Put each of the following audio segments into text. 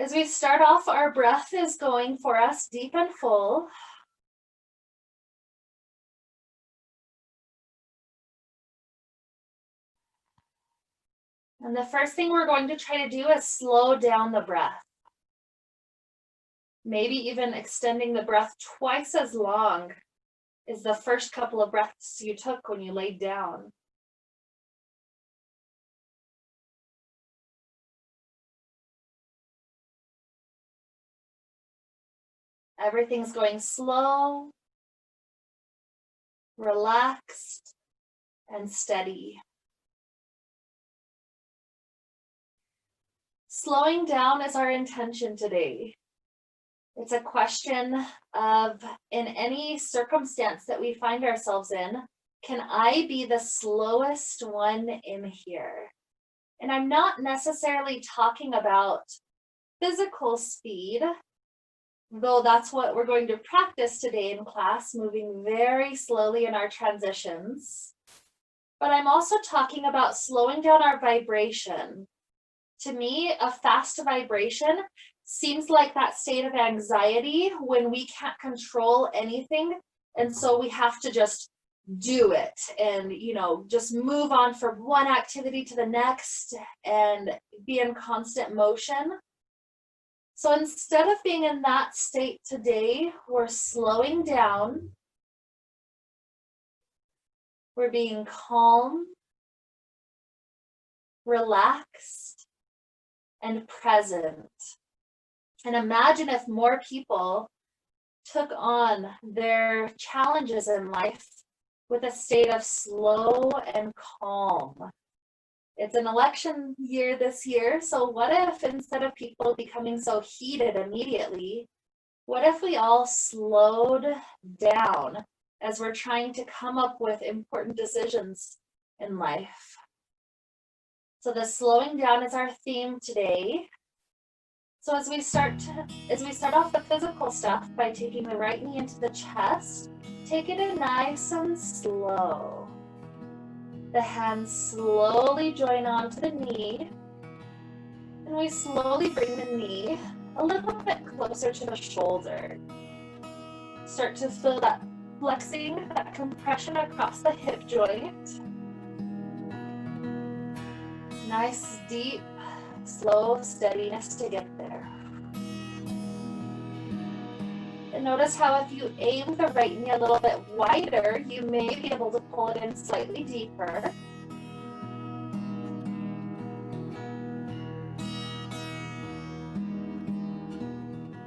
As we start off, our breath is going for us deep and full. And the first thing we're going to try to do is slow down the breath. Maybe even extending the breath twice as long as the first couple of breaths you took when you laid down. Everything's going slow, relaxed, and steady. Slowing down is our intention today. It's a question of, in any circumstance that we find ourselves in, can I be the slowest one in here? And I'm not necessarily talking about physical speed, though that's what we're going to practice today in class, moving very slowly in our transitions. But I'm also talking about slowing down our vibration. To me, a fast vibration seems like that state of anxiety when we can't control anything. And so we have to just do it and, just move on from one activity to the next and be in constant motion. So instead of being in that state today, we're slowing down. We're being calm, relaxed, and present. And imagine if more people took on their challenges in life with a state of slow and calm. It's an election year this year, so what if instead of people becoming so heated immediately, what if we all slowed down as we're trying to come up with important decisions in life? So the slowing down is our theme today. So as we start off the physical stuff by taking the right knee into the chest, take it in nice and slow. The hands slowly join onto the knee, and we slowly bring the knee a little bit closer to the shoulder. Start to feel that flexing, that compression across the hip joint. Nice, deep, slow steadiness to get there. And notice how if you aim the right knee a little bit wider, you may be able to pull it in slightly deeper.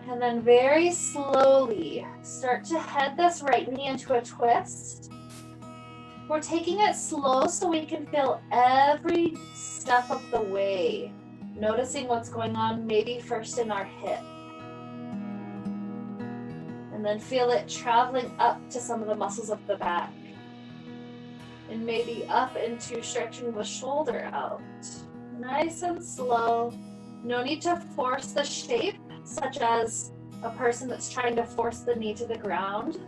And then very slowly start to head this right knee into a twist. We're taking it slow so we can feel every step of the way, noticing what's going on maybe first in our hip. And then feel it traveling up to some of the muscles of the back. And maybe up into stretching the shoulder out. Nice and slow. No need to force the shape, such as a person that's trying to force the knee to the ground.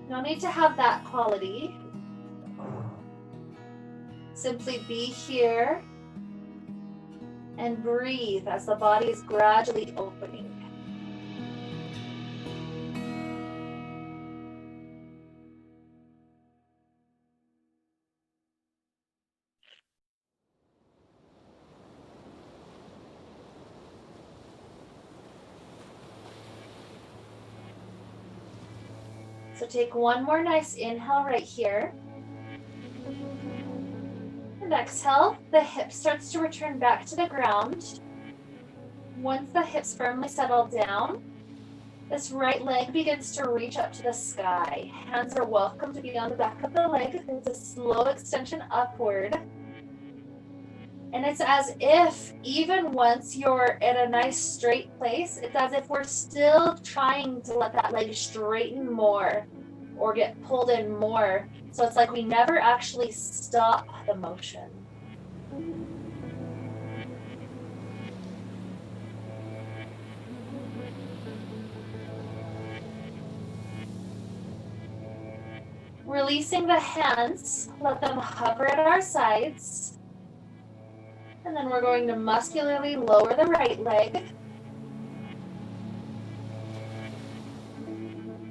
No need to have that quality. Simply be here and breathe as the body is gradually opening. So take one more nice inhale right here. And exhale, the hip starts to return back to the ground. Once the hips firmly settle down, this right leg begins to reach up to the sky. Hands are welcome to be on the back of the leg. It's a slow extension upward. And it's as if even once you're in a nice straight place, it's as if we're still trying to let that leg straighten more or get pulled in more. So it's like we never actually stop the motion. Releasing the hands, let them hover at our sides. And then we're going to muscularly lower the right leg.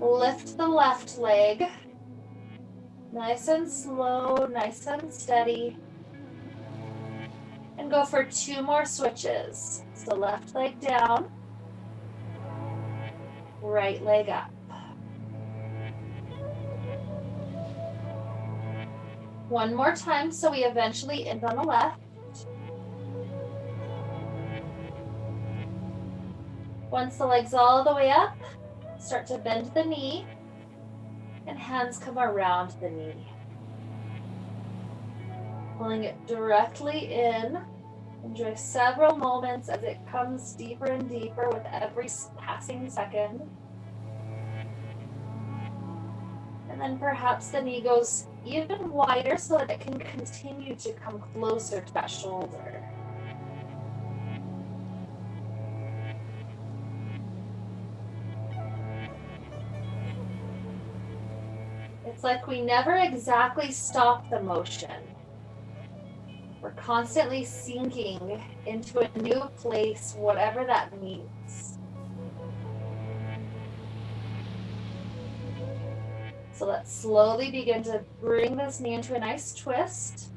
Lift the left leg. Nice and slow, nice and steady. And go for 2 more switches. So left leg down, right leg up. One more time, so we eventually end on the left. Once the leg's all the way up, start to bend the knee, and hands come around the knee. Pulling it directly in. Enjoy several moments as it comes deeper and deeper with every passing second. And then perhaps the knee goes even wider so that it can continue to come closer to that shoulder. It's like we never exactly stop the motion. We're constantly sinking into a new place, whatever that means. So let's slowly begin to bring this knee into a nice twist.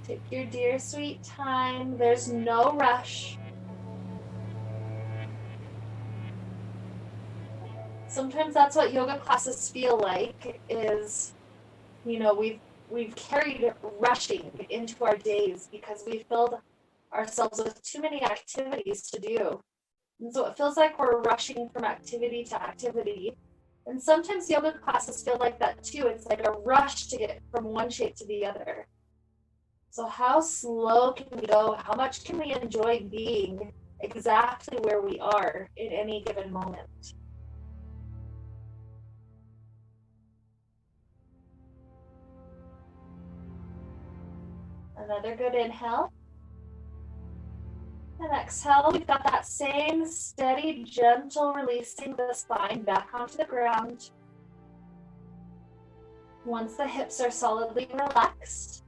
Take your dear sweet time. There's no rush. Sometimes that's what yoga classes feel like is, we've carried rushing into our days because we filled ourselves with too many activities to do. And so it feels like we're rushing from activity to activity. And sometimes yoga classes feel like that too. It's like a rush to get from one shape to the other. So how slow can we go? How much can we enjoy being exactly where we are in any given moment? Another good inhale. And exhale, we've got that same steady, gentle releasing the spine back onto the ground. Once the hips are solidly relaxed,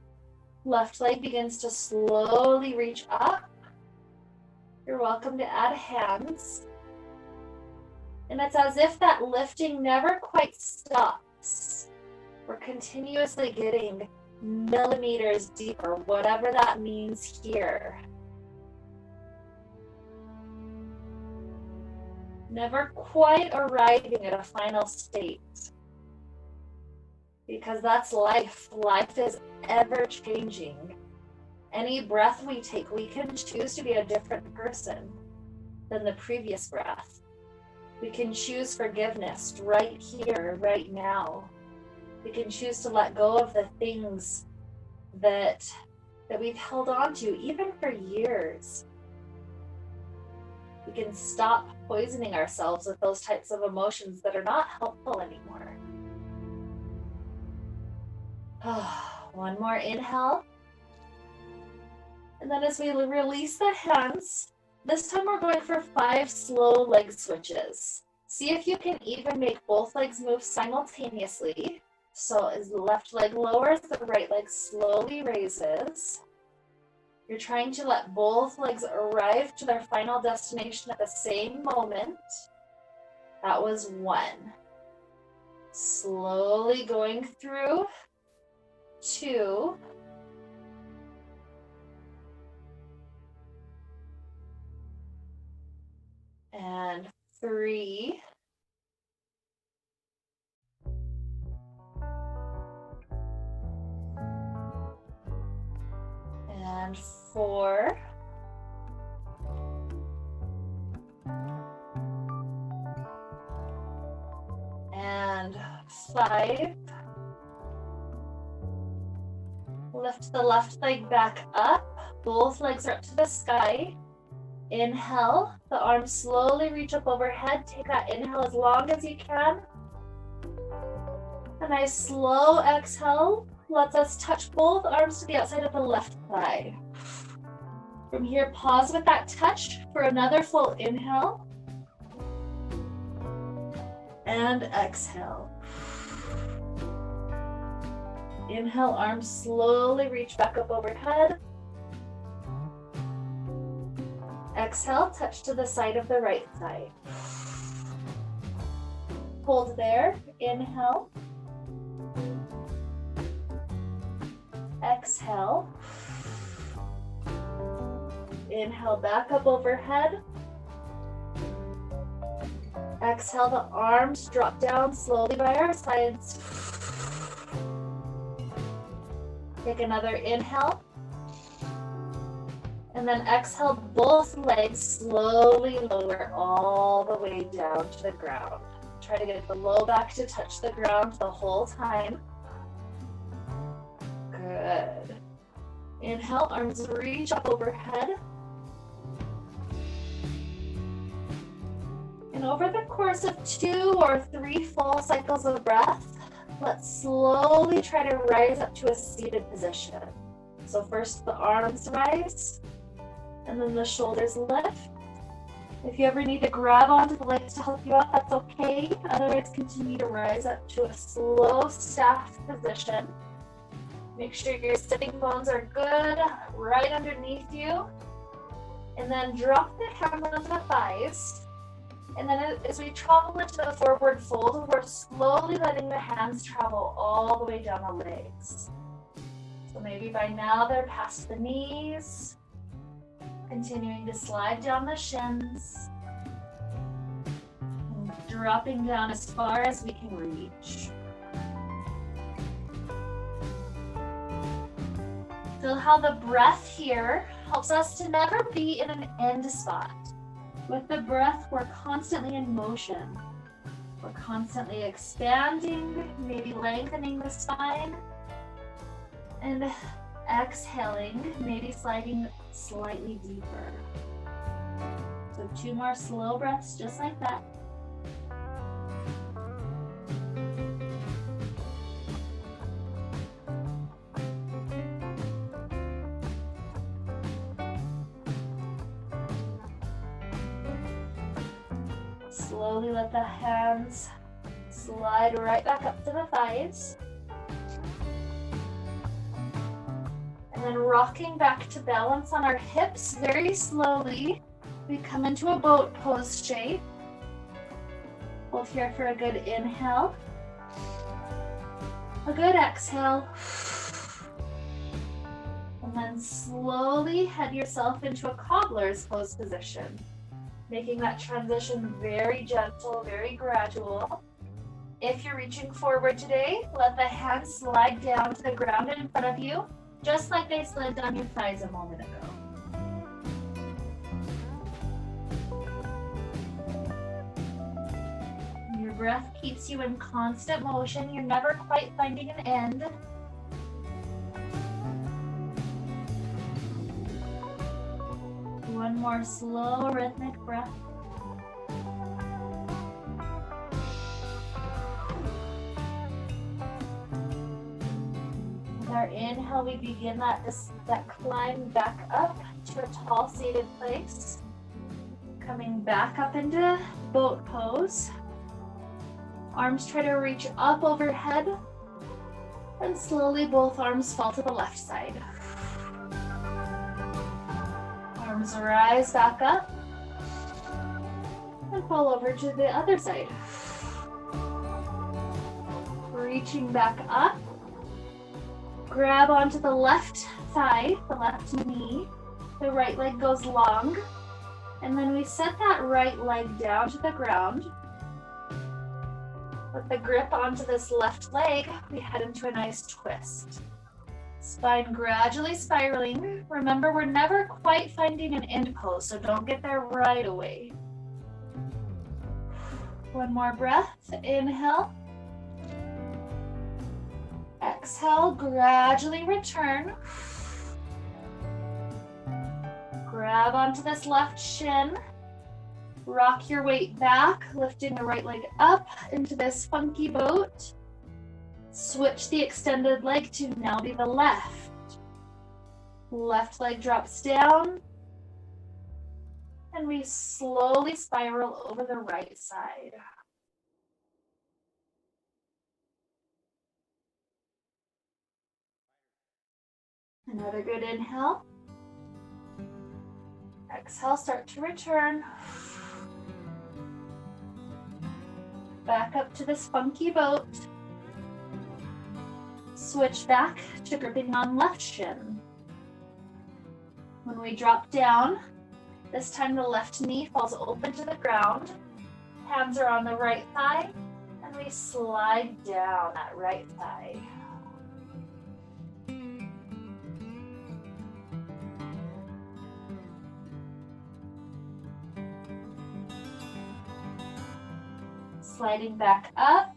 left leg begins to slowly reach up. You're welcome to add hands. And it's as if that lifting never quite stops. We're continuously getting millimeters deeper, whatever that means here. Never quite arriving at a final state. Because that's life. Life is ever changing. Any breath we take, we can choose to be a different person than the previous breath. We can choose forgiveness right here, right now. We can choose to let go of the things that we've held on to, even for years. We can stop poisoning ourselves with those types of emotions that are not helpful anymore. One more inhale. And then as we release the hands, this time we're going for 5 slow leg switches. See if you can even make both legs move simultaneously. So as the left leg lowers, the right leg slowly raises. You're trying to let both legs arrive to their final destination at the same moment. That was 1. Slowly going through. 2. And 3. And 4. And 5. Lift the left leg back up. Both legs are up to the sky. Inhale, the arms slowly reach up overhead. Take that inhale as long as you can. A nice slow exhale lets us touch both arms to the outside of the left thigh. From here, pause with that touch for another full inhale. And exhale. Inhale, arms slowly reach back up overhead. Exhale, touch to the side of the right thigh. Hold there, inhale. Exhale. Inhale, back up overhead. Exhale, the arms drop down slowly by our sides. Take another inhale. And then exhale, both legs slowly lower all the way down to the ground. Try to get the low back to touch the ground the whole time. Good. Inhale, arms reach up overhead. And over the course of 2 or 3 full cycles of breath, let's slowly try to rise up to a seated position. So first the arms rise, and then the shoulders lift. If you ever need to grab onto the legs to help you out, that's okay. Otherwise, continue to rise up to a slow staff position. Make sure your sitting bones are good, right underneath you. And then drop the hands onto the thighs. And then as we travel into the forward fold, we're slowly letting the hands travel all the way down the legs. So maybe by now they're past the knees. Continuing to slide down the shins. And dropping down as far as we can reach. Feel how the breath here helps us to never be in an end spot. With the breath, we're constantly in motion. We're constantly expanding, maybe lengthening the spine. And exhaling, maybe sliding slightly deeper. So 2 more slow breaths just like that. Slowly let the hands slide right back up to the thighs. And then rocking back to balance on our hips very slowly. We come into a boat pose shape. Hold here for a good inhale. A good exhale. And then slowly head yourself into a cobbler's pose position. Making that transition very gentle, very gradual. If you're reaching forward today, let the hands slide down to the ground in front of you, just like they slid down your thighs a moment ago. Your breath keeps you in constant motion. You're never quite finding an end. One more slow rhythmic breath. With our inhale, we begin that climb back up to a tall seated place. Coming back up into boat pose. Arms try to reach up overhead. And slowly both arms fall to the left side. Arms rise back up and fall over to the other side. Reaching back up, grab onto the left thigh, the left knee, the right leg goes long, and then we set that right leg down to the ground. With the grip onto this left leg, we head into a nice twist. Spine gradually spiraling. Remember, we're never quite finding an end pose, so don't get there right away. One more breath. Inhale. Exhale, gradually return. Grab onto this left shin. Rock your weight back, lifting the right leg up into this funky boat. Switch the extended leg to now be the left. Left leg drops down. And we slowly spiral over the right side. Another good inhale. Exhale, start to return. Back up to this funky boat. Switch back to gripping on left shin. When we drop down, this time the left knee falls open to the ground. Hands are on the right thigh, and we slide down that right thigh. Sliding back up,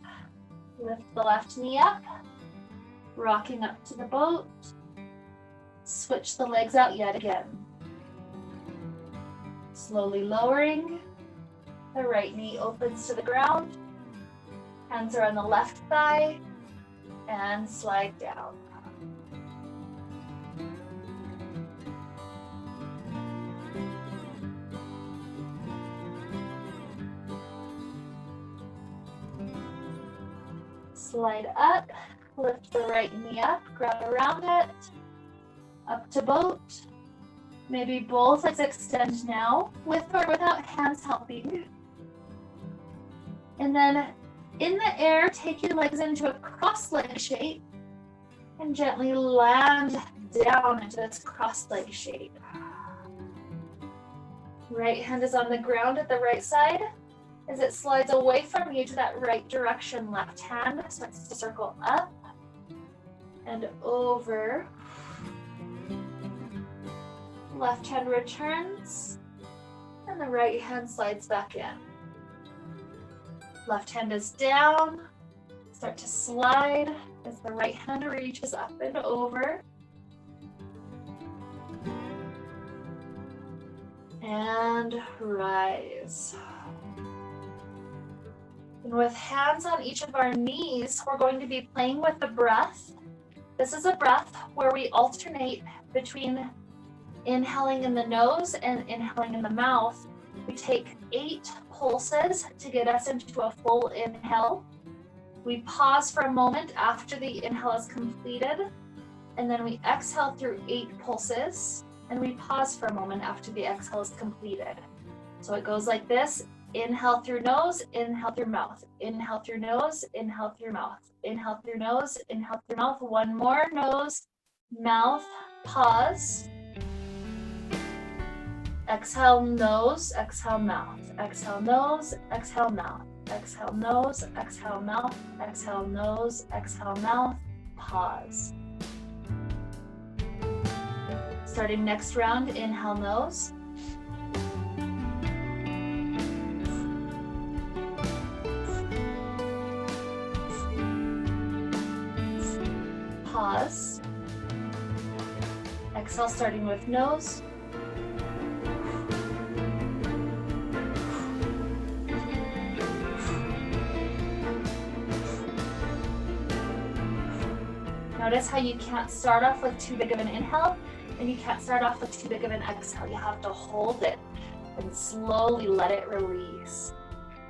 lift the left knee up, rocking up to the boat, switch the legs out yet again. Slowly lowering, the right knee opens to the ground, hands are on the left thigh, and slide down. Slide up, lift the right knee up, grab around it, up to boat. Maybe both legs extend now, with or without hands helping. And then in the air, take your legs into a cross-leg shape and gently land down into this cross-leg shape. Right hand is on the ground at the right side. As it slides away from you to that right direction, left hand starts to circle up and over. Left hand returns, and the right hand slides back in. Left hand is down, start to slide as the right hand reaches up and over. And rise. And with hands on each of our knees, we're going to be playing with the breath. This is a breath where we alternate between inhaling in the nose and inhaling in the mouth. We take 8 pulses to get us into a full inhale. We pause for a moment after the inhale is completed, and then we exhale through 8 pulses, and we pause for a moment after the exhale is completed. So it goes like this: inhale through nose, inhale through mouth, inhale through nose, inhale through mouth, inhale through nose, inhale through mouth. One more: nose, mouth, pause. Exhale, nose, exhale, mouth, exhale, nose, exhale, mouth, exhale, nose, exhale, mouth, exhale, nose, exhale, mouth, pause. Starting next round, inhale, nose. Pause. Exhale, starting with nose. Notice how you can't start off with too big of an inhale, and you can't start off with too big of an exhale. You have to hold it and slowly let it release.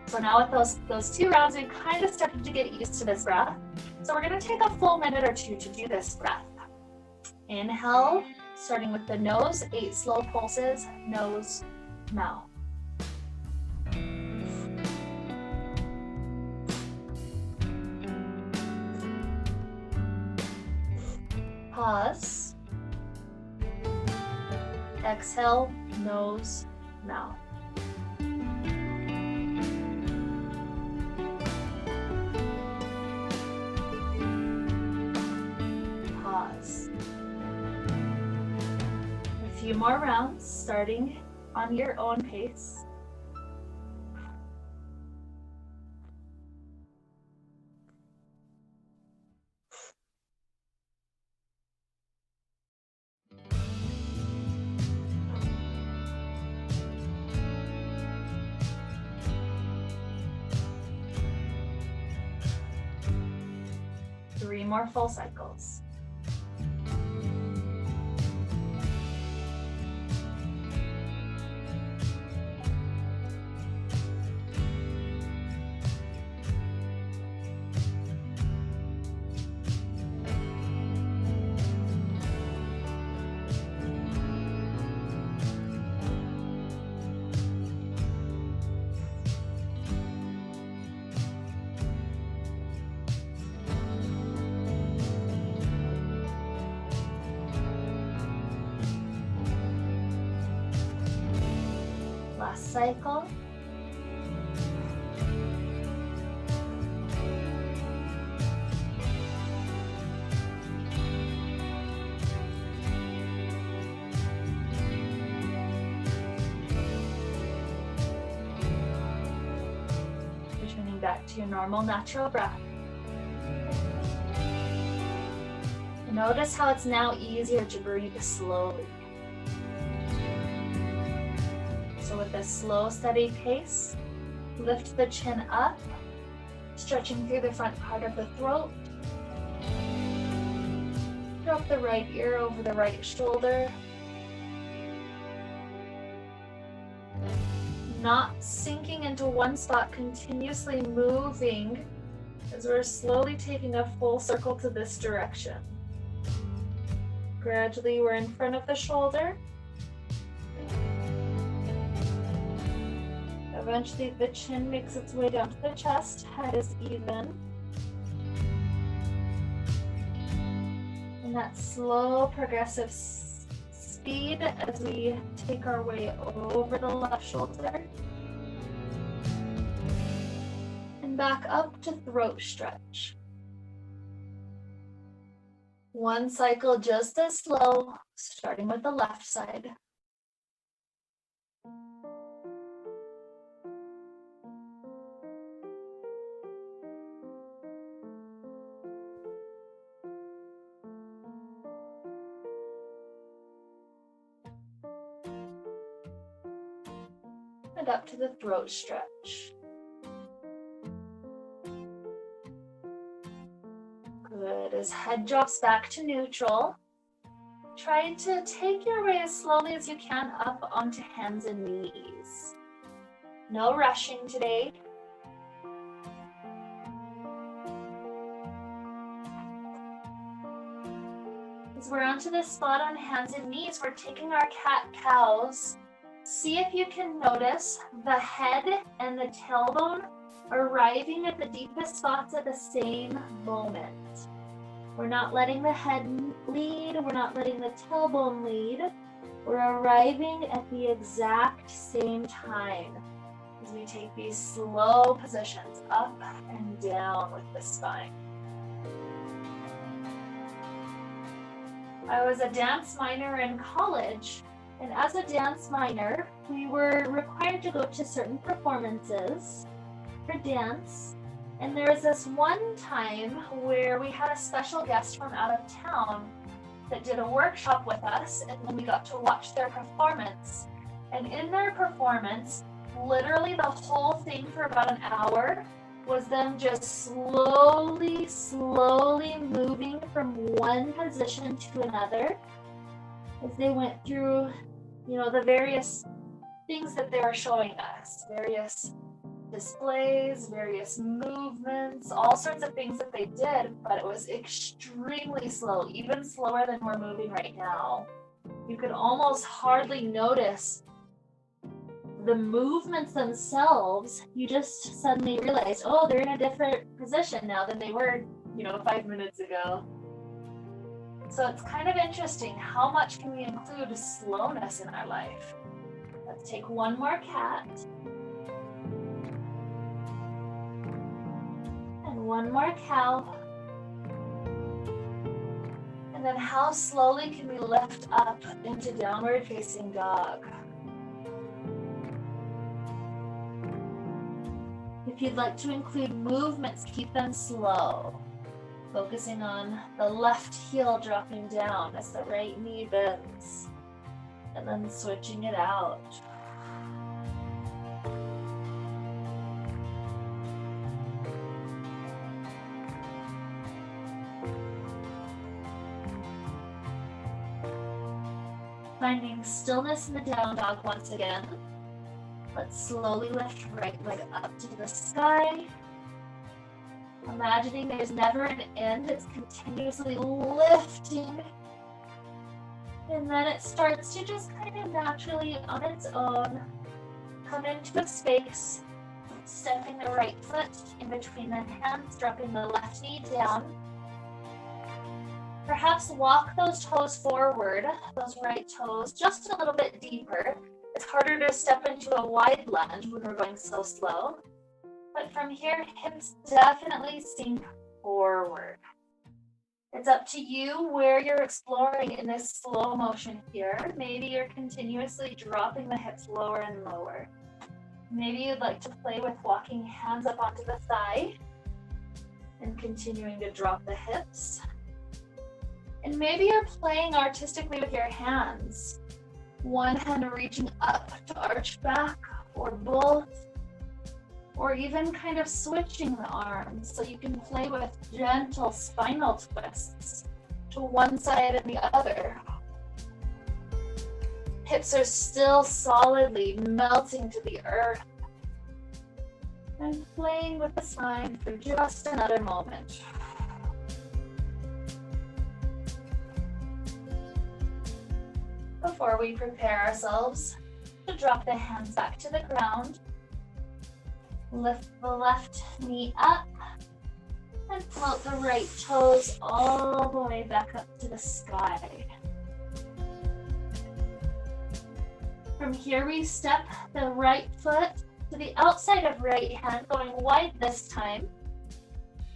So now with those 2 rounds, we've kind of started to get used to this breath. So we're going to take a full minute or 2 to do this breath. Inhale, starting with the nose, 8 slow pulses, nose, mouth. Pause. Exhale, nose, mouth. Pause. A few more rounds, starting on your own pace. Three more full cycles. cycle. Returning back to your normal natural breath. Notice how it's now easier to breathe slowly. So with a slow, steady pace, lift the chin up, stretching through the front part of the throat. Drop the right ear over the right shoulder. Not sinking into one spot, continuously moving as we're slowly taking a full circle to this direction. Gradually, we're in front of the shoulder. Eventually, the chin makes its way down to the chest, head is even. And that slow, progressive speed as we take our way over the left shoulder. And back up to throat stretch. One cycle just as slow, starting with the left side. And up to the throat stretch. Good. As head drops back to neutral, try to take your way as slowly as you can up onto hands and knees. No rushing today. As we're onto this spot on hands and knees, we're taking our cat-cows. See if you can notice the head and the tailbone arriving at the deepest spots at the same moment. We're not letting the head lead, we're not letting the tailbone lead. We're arriving at the exact same time as we take these slow positions up and down with the spine. I was a dance minor in college, and as a dance minor, we were required to go to certain performances for dance. And there was this one time where we had a special guest from out of town that did a workshop with us, and then we got to watch their performance. And in their performance, literally the whole thing for about an hour was them just slowly moving from one position to another as they went through, the various things that they were showing us, various displays, various movements, all sorts of things that they did, but it was extremely slow, even slower than we're moving right now. You could almost hardly notice the movements themselves. You just suddenly realized, oh, they're in a different position now than they were, 5 minutes ago. So it's kind of interesting, how much can we include slowness in our life? Let's take one more cat. And one more cow. And then how slowly can we lift up into downward facing dog? If you'd like to include movements, keep them slow. Focusing on the left heel dropping down as the right knee bends. And then switching it out. Finding stillness in the down dog once again. Let's slowly lift right leg up to the sky. Imagining there's never an end, it's continuously lifting. And then it starts to just kind of naturally on its own come into a space, stepping the right foot in between the hands, dropping the left knee down. Perhaps walk those toes forward, those right toes, just a little bit deeper. It's harder to step into a wide lunge when we're going so slow. But from here, hips definitely sink forward. It's up to you where you're exploring in this slow motion here. Maybe you're continuously dropping the hips lower and lower. Maybe you'd like to play with walking hands up onto the thigh and continuing to drop the hips. And maybe you're playing artistically with your hands. One hand reaching up to arch back, or both, or even kind of switching the arms so you can play with gentle spinal twists to one side and the other. Hips are still solidly melting to the earth. And playing with the spine for just another moment. Before we prepare ourselves to drop the hands back to the ground, lift the left knee up and float the right toes all the way back up to the sky. From here, we step the right foot to the outside of right hand, going wide this time.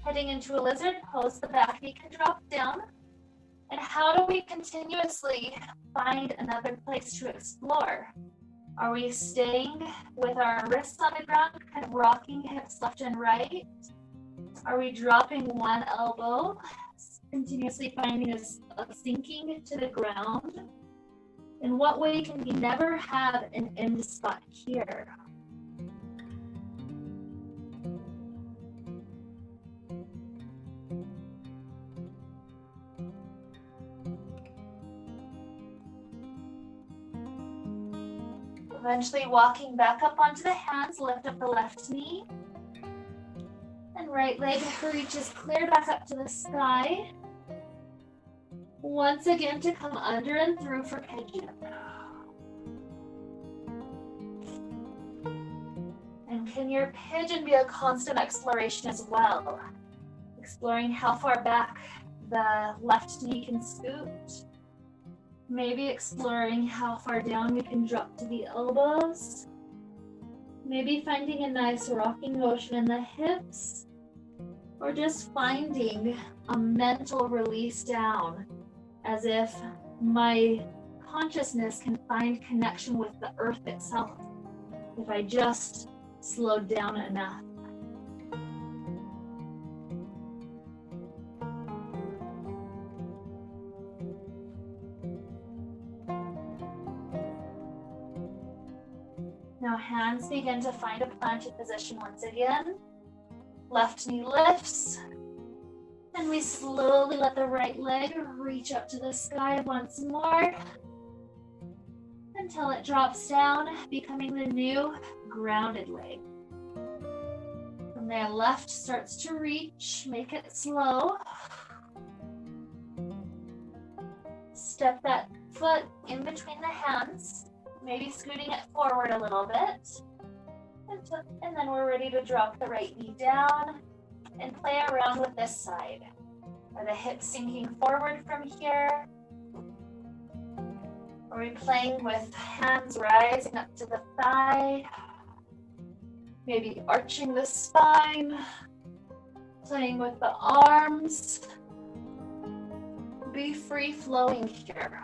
Heading into a lizard pose, the back knee can drop down. And how do we continuously find another place to explore? Are we staying with our wrists on the ground, kind of rocking hips left and right? Are we dropping one elbow, continuously finding a sinking to the ground? In what way can we never have an end spot here? Eventually walking back up onto the hands, lift up the left knee. And right leg reaches clear back up to the sky. Once again to come under and through for pigeon. And can your pigeon be a constant exploration as well? Exploring how far back the left knee can scoot. Maybe exploring how far down we can drop to the elbows. Maybe finding a nice rocking motion in the hips. Or just finding a mental release down, as if my consciousness can find connection with the earth itself if I just slowed down enough. Now hands begin to find a planted position once again. Left knee lifts. And we slowly let the right leg reach up to the sky once more until it drops down, becoming the new grounded leg. From there, left starts to reach, make it slow. Step that foot in between the hands, maybe scooting it forward a little bit. And then we're ready to drop the right knee down and play around with this side. Are the hips sinking forward from here? Are we playing with hands rising up to the thigh? Maybe arching the spine. Playing with the arms. Be free flowing here.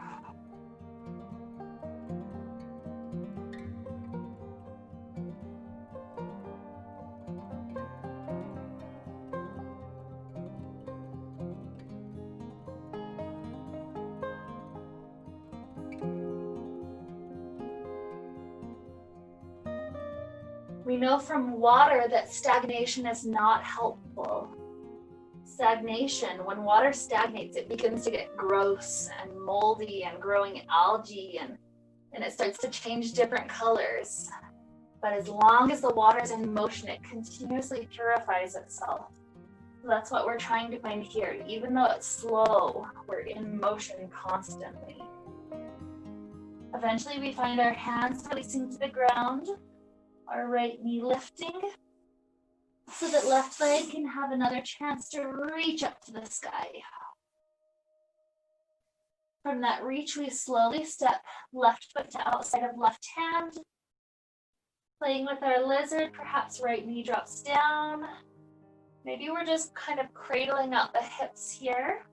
We know from water that stagnation is not helpful. Stagnation, when water stagnates, it begins to get gross and moldy and growing algae and it starts to change different colors. But as long as the water is in motion, it continuously purifies itself. So that's what we're trying to find here. Even though it's slow, we're in motion constantly. Eventually we find our hands releasing to the ground. Our right knee lifting so that left leg can have another chance to reach up to the sky. From that reach, we slowly step left foot to outside of left hand. Playing with our lizard, perhaps right knee drops down. Maybe we're just kind of cradling out the hips here.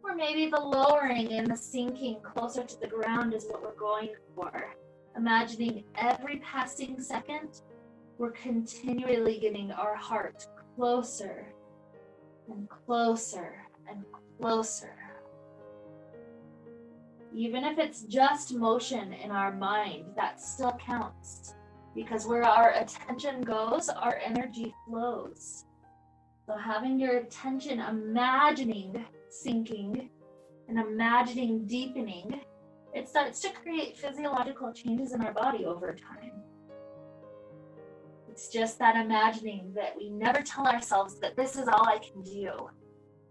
Or maybe the lowering and the sinking closer to the ground is what we're going for. Imagining every passing second, we're continually getting our heart closer and closer and closer. Even if it's just motion in our mind, that still counts. Because where our attention goes, our energy flows. So having your attention imagining sinking and imagining deepening, it starts to create physiological changes in our body over time. It's just that imagining that we never tell ourselves that this is all I can do.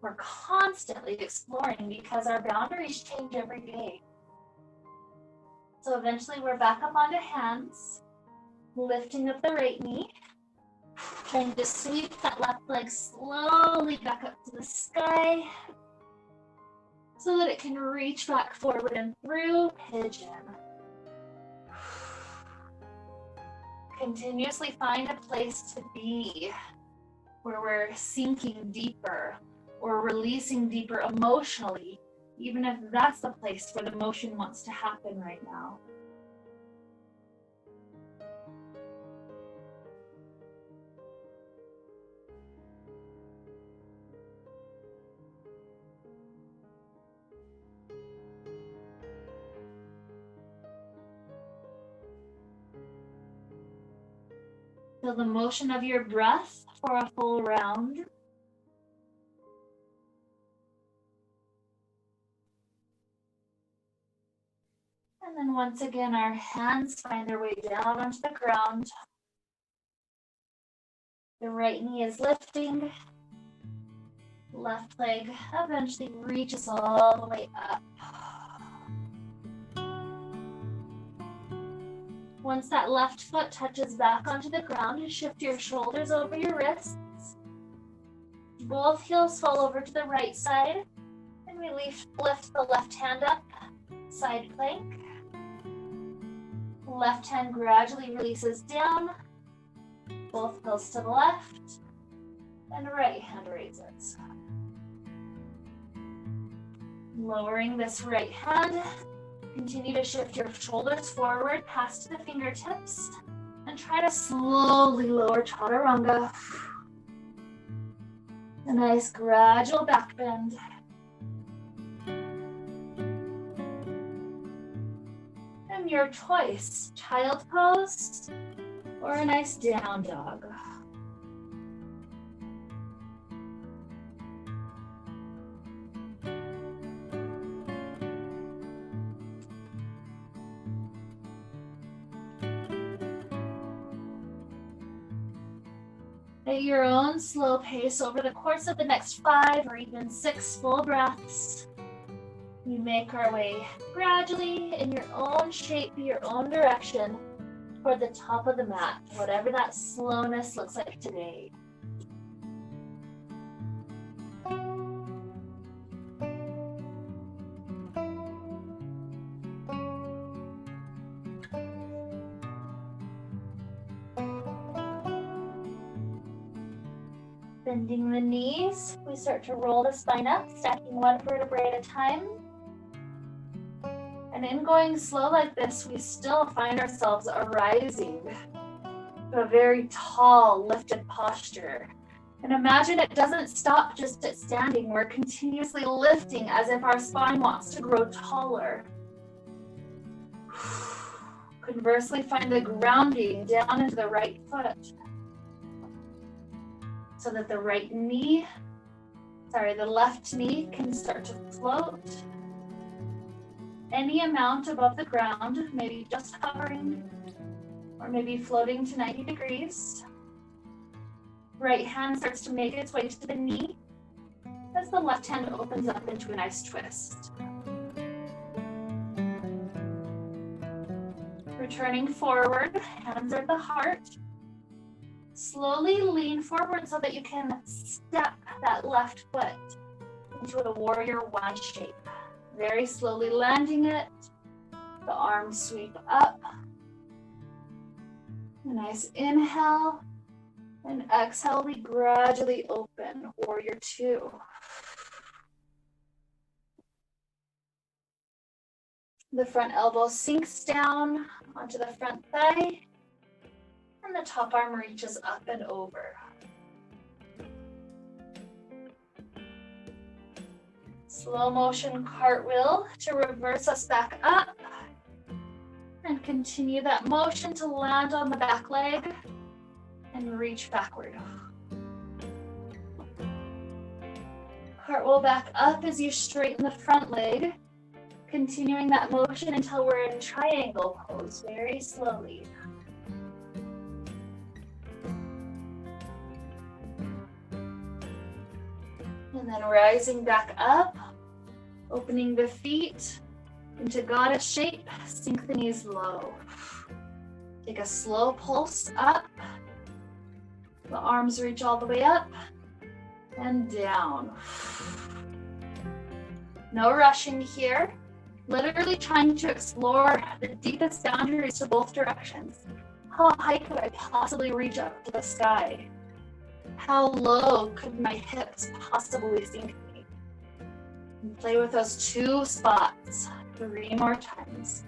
We're constantly exploring because our boundaries change every day. So eventually we're back up onto hands, lifting up the right knee, trying to sweep that left leg slowly back up to the sky so that it can reach back forward and through pigeon. Continuously find a place to be where we're sinking deeper or releasing deeper emotionally, even if that's the place where the motion wants to happen right now. Feel the motion of your breath for a full round. And then once again, our hands find their way down onto the ground. The right knee is lifting. Left leg eventually reaches all the way up. Once that left foot touches back onto the ground, shift your shoulders over your wrists. Both heels fall over to the right side. And we lift the left hand up, side plank. Left hand gradually releases down. Both heels to the left. And right hand raises. Lowering this right hand. Continue to shift your shoulders forward past the fingertips and try to slowly lower chaturanga. A nice gradual back bend. And your choice, child pose or a nice down dog. At your own slow pace over the course of the next 5 or even 6 full breaths, we make our way gradually in your own shape, your own direction toward the top of the mat, whatever that slowness looks like today. Bending the knees, we start to roll the spine up, stacking one vertebrae at a time. And in going slow like this, we still find ourselves arising to a very tall, lifted posture. And imagine it doesn't stop just at standing. We're continuously lifting as if our spine wants to grow taller. Conversely, find the grounding down into the right foot, so that the left knee can start to float any amount above the ground, maybe just hovering or maybe floating to 90 degrees. Right hand starts to make its way to the knee as the left hand opens up into a nice twist. Returning forward, hands are at the heart. Slowly lean forward so that you can step that left foot into a warrior one shape. Very slowly landing it. The arms sweep up. A nice inhale. And exhale, we gradually open. Warrior two. The front elbow sinks down onto the front thigh. And the top arm reaches up and over. Slow motion cartwheel to reverse us back up. And continue that motion to land on the back leg and reach backward. Cartwheel back up as you straighten the front leg. Continuing that motion until we're in triangle pose, very slowly. And then rising back up, opening the feet into goddess shape, sink the knees low. Take a slow pulse up. The arms reach all the way up and down. No rushing here. Literally trying to explore the deepest boundaries to both directions. How high could I possibly reach up to the sky? How low could my hips possibly sink me? And play with those two spots 3 more times.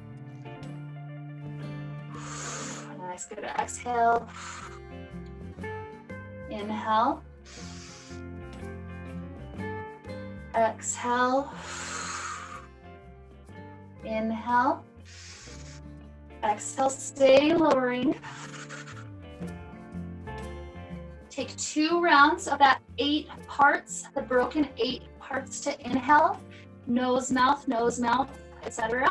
Nice, good exhale. Inhale. Exhale. Inhale. Exhale, stay lowering. Take 2 rounds of that 8 parts, the broken 8 parts to inhale, nose, mouth, etc.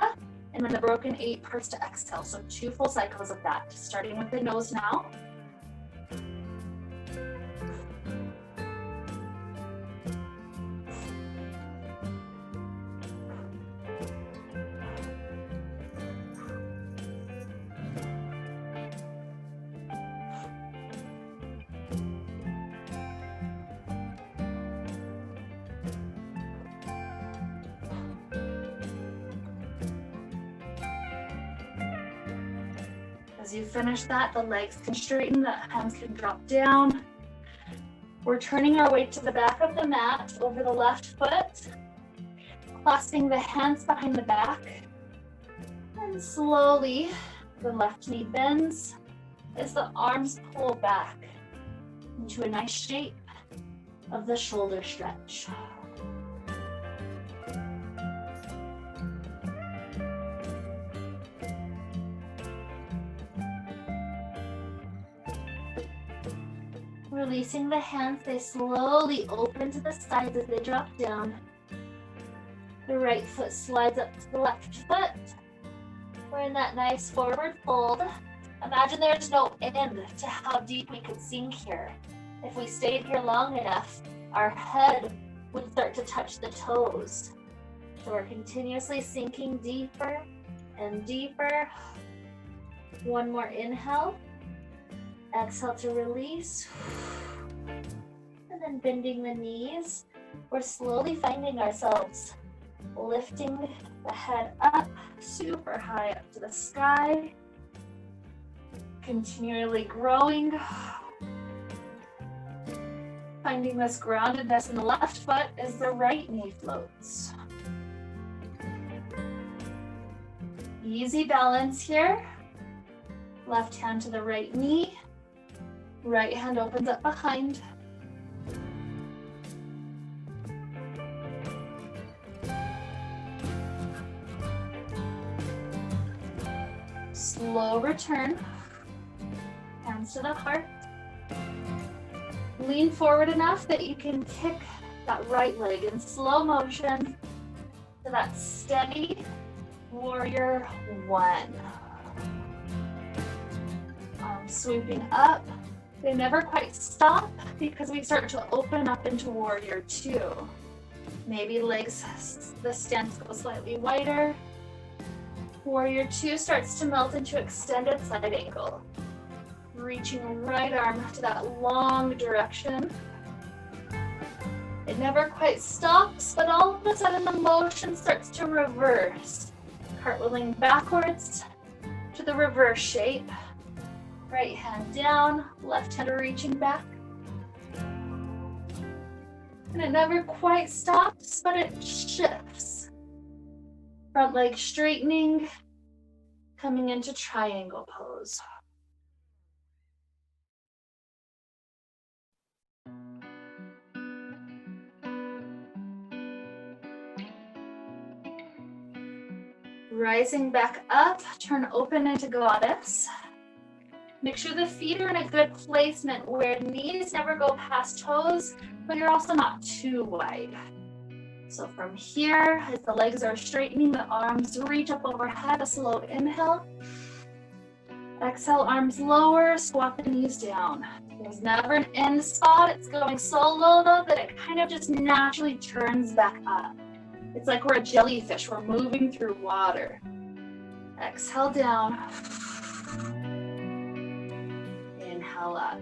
And then the broken 8 parts to exhale. So 2 full cycles of that, starting with the nose now. As you finish that, the legs can straighten, the hands can drop down. We're turning our weight to the back of the mat over the left foot, clasping the hands behind the back, and slowly the left knee bends as the arms pull back into a nice shape of the shoulder stretch. Releasing the hands, they slowly open to the sides as they drop down. The right foot slides up to the left foot. We're in that nice forward fold. Imagine there's no end to how deep we could sink here. If we stayed here long enough, our head would start to touch the toes. So we're continuously sinking deeper and deeper. One more inhale. Exhale to release. And then bending the knees. We're slowly finding ourselves lifting the head up, super high up to the sky. Continually growing. Finding this groundedness in the left foot as the right knee floats. Easy balance here. Left hand to the right knee. Right hand opens up behind. Slow return. Hands to the heart. Lean forward enough that you can kick that right leg in slow motion to that steady warrior one. Arms sweeping up. They never quite stop because we start to open up into warrior two. Maybe legs, the stance goes slightly wider. Warrior two starts to melt into extended side angle. Reaching right arm to that long direction. It never quite stops, but all of a sudden the motion starts to reverse. Cartwheeling backwards to the reverse shape. Right hand down, left hand reaching back. And it never quite stops, but it shifts. Front leg straightening, coming into triangle pose. Rising back up, turn open into goddess. Make sure the feet are in a good placement where knees never go past toes, but you're also not too wide. So from here, as the legs are straightening, the arms reach up overhead, a slow inhale. Exhale, arms lower, squat the knees down. There's never an end spot. It's going so low though that it kind of just naturally turns back up. It's like we're a jellyfish, we're moving through water. Exhale down. Inhale up.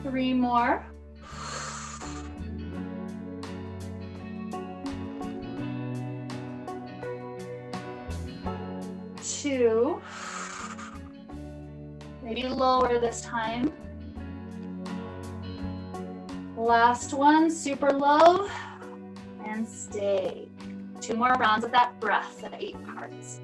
3 more. 2. Maybe lower this time. Last one, super low, and stay. 2 more rounds of that breath, the 8 parts.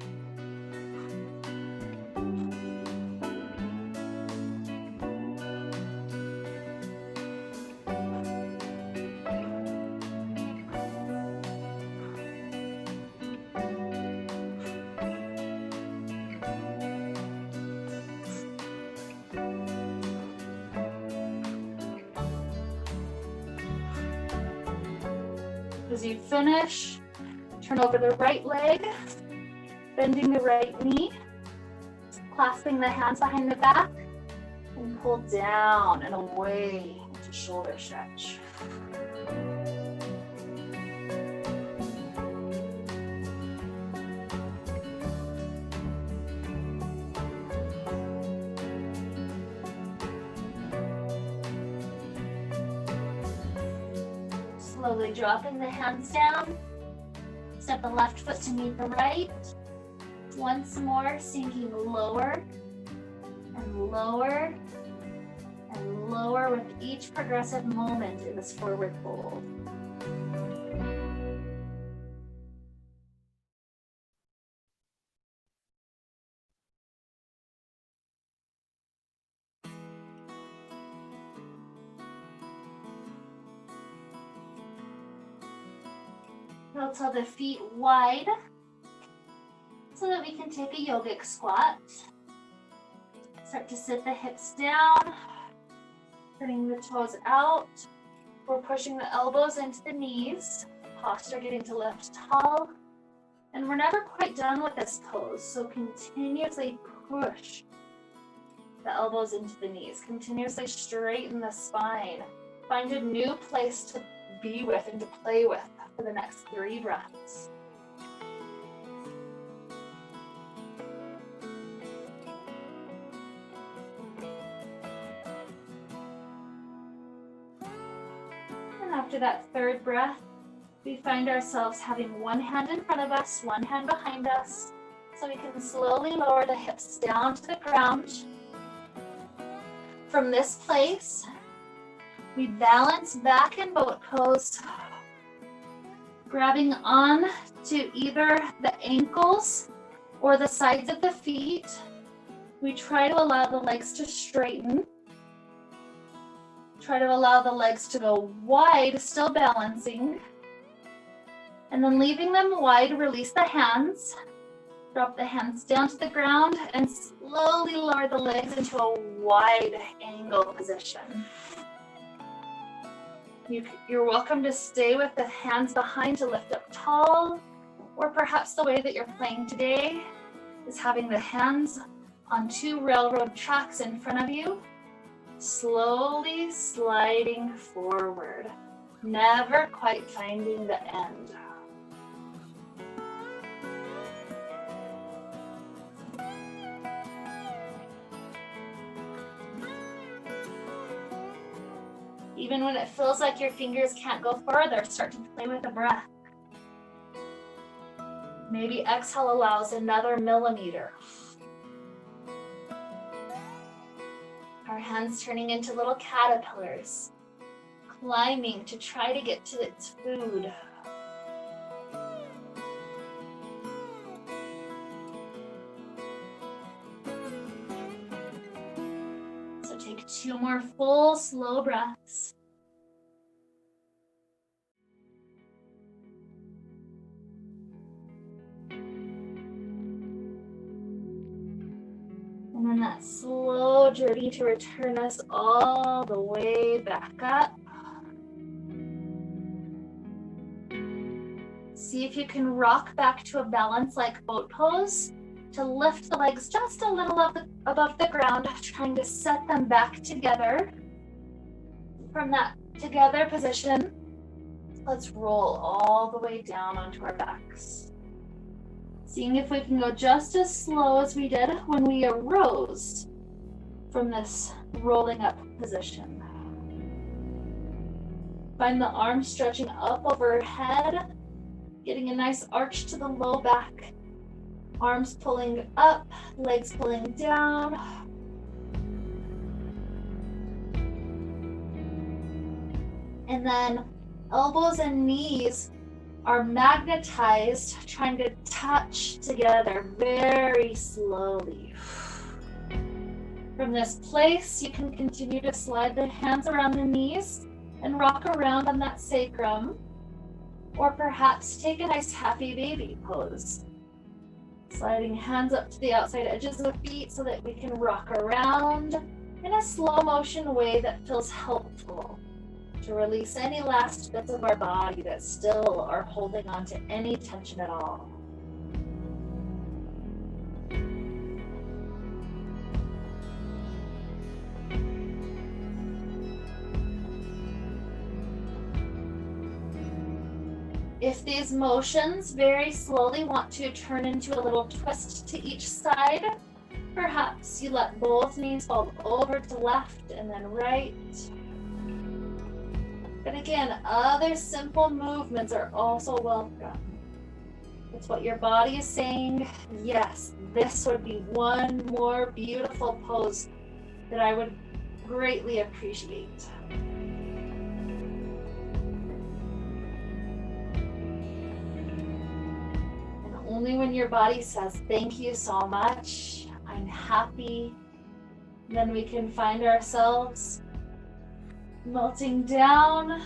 As you finish, turn over the right leg, bending the right knee, clasping the hands behind the back, and pull down and away into shoulder stretch. Slowly dropping the hands down. Step the left foot to meet the right. Once more, sinking lower and lower and lower with each progressive moment in this forward fold. We'll tell the feet wide so that we can take a yogic squat. Start to sit the hips down, turning the toes out. We're pushing the elbows into the knees, posture getting to lift tall. And we're never quite done with this pose, so continuously push the elbows into the knees. Continuously straighten the spine. Find a new place to be with and to play with for the next 3 breaths. And after that 3rd breath, we find ourselves having one hand in front of us, one hand behind us, so we can slowly lower the hips down to the ground. From this place, we balance back in boat pose, grabbing on to either the ankles or the sides of the feet. We try to allow the legs to straighten. Try to allow the legs to go wide, still balancing. And then leaving them wide, release the hands. Drop the hands down to the ground and slowly lower the legs into a wide angle position. You're welcome to stay with the hands behind to lift up tall, or perhaps the way that you're playing today is having the hands on 2 railroad tracks in front of you, slowly sliding forward, never quite finding the end. Even when it feels like your fingers can't go further, start to play with the breath. Maybe exhale allows another millimeter. Our hands turning into little caterpillars, climbing to try to get to its food. So take 2 more full, slow breaths. And then that slow journey to return us all the way back up. See if you can rock back to a balance-like boat pose to lift the legs just a little above the ground, trying to set them back together. From that together position, let's roll all the way down onto our backs. Seeing if we can go just as slow as we did when we arose from this rolling up position. Find the arms stretching up overhead, getting a nice arch to the low back. Arms pulling up, legs pulling down. And then elbows and knees are magnetized, trying to touch together very slowly. From this place, you can continue to slide the hands around the knees and rock around on that sacrum, or perhaps take a nice happy baby pose. Sliding hands up to the outside edges of the feet so that we can rock around in a slow motion way that feels helpful to release any last bits of our body that still are holding on to any tension at all. If these motions very slowly want to turn into a little twist to each side, perhaps you let both knees fall over to left and then right. But again, other simple movements are also welcome. It's what your body is saying. Yes, this would be one more beautiful pose that I would greatly appreciate. And only when your body says, thank you so much, I'm happy, then we can find ourselves melting down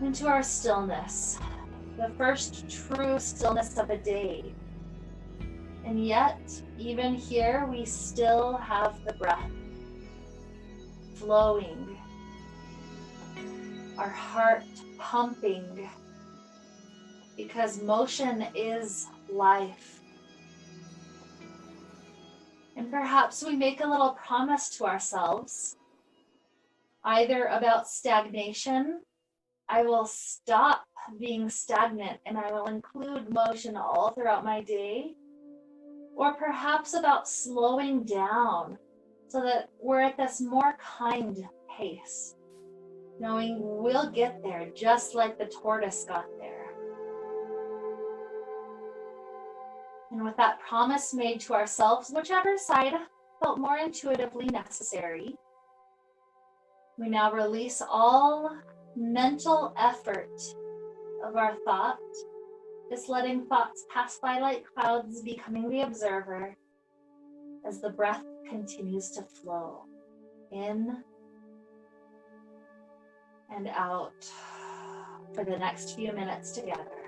into our stillness, the first true stillness of a day. And yet, even here, we still have the breath flowing, our heart pumping, because motion is life. And perhaps we make a little promise to ourselves, either about stagnation. I will stop being stagnant and I will include motion all throughout my day. Or perhaps about slowing down so that we're at this more kind pace, knowing we'll get there just like the tortoise got there. And with that promise made to ourselves, whichever side felt more intuitively necessary, we now release all mental effort of our thought, just letting thoughts pass by like clouds, becoming the observer as the breath continues to flow in and out for the next few minutes together.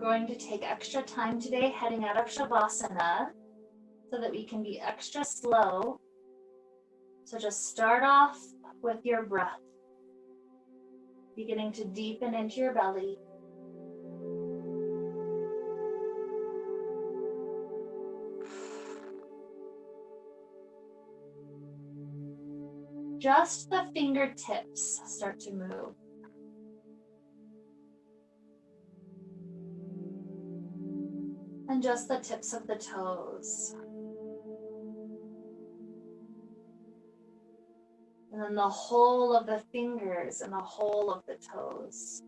going to take extra time today heading out of Shavasana so that we can be extra slow. So just start off with your breath, beginning to deepen into your belly. Just the fingertips start to move. And just the tips of the toes. And then the whole of the fingers and the whole of the toes.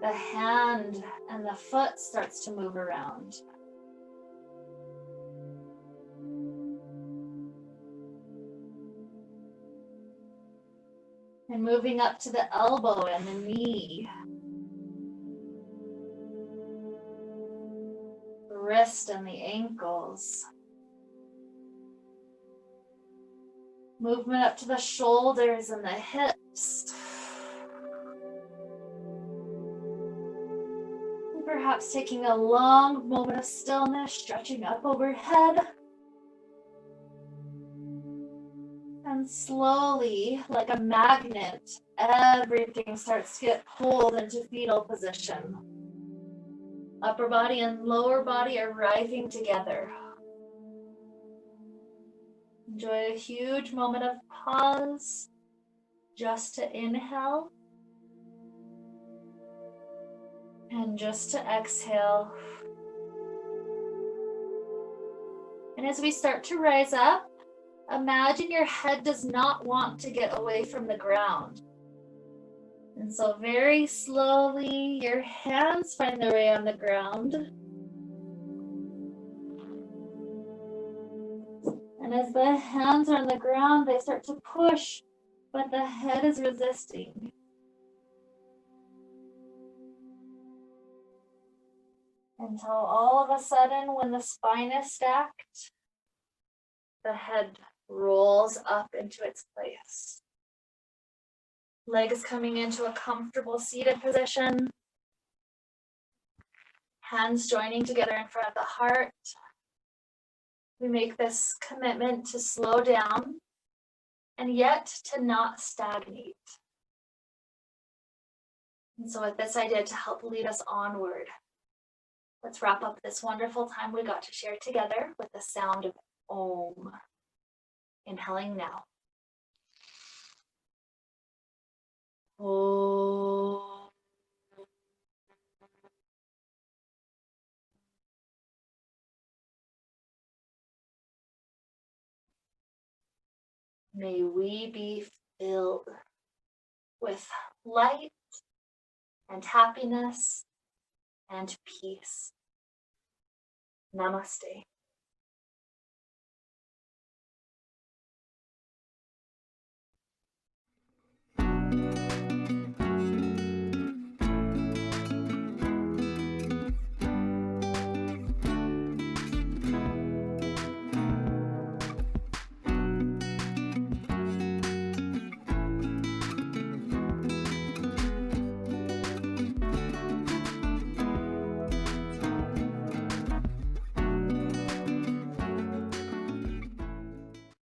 The hand and the foot starts to move around. And moving up to the elbow and the knee. The wrist and the ankles. Movement up to the shoulders and the hips. And perhaps taking a long moment of stillness, stretching up overhead. And slowly, like a magnet, everything starts to get pulled into fetal position. Upper body and lower body arriving together. Enjoy a huge moment of pause, just to inhale. And just to exhale. And as we start to rise up, imagine your head does not want to get away from the ground. And so very slowly, your hands find their way on the ground. And as the hands are on the ground, they start to push, but the head is resisting. Until all of a sudden, when the spine is stacked, the head rolls up into its place. Legs coming into a comfortable seated position. Hands joining together in front of the heart. We make this commitment to slow down and yet to not stagnate. And so with this idea to help lead us onward, let's wrap up this wonderful time we got to share together with the sound of Om. Inhaling now. Om. May we be filled with light and happiness and peace. Namaste.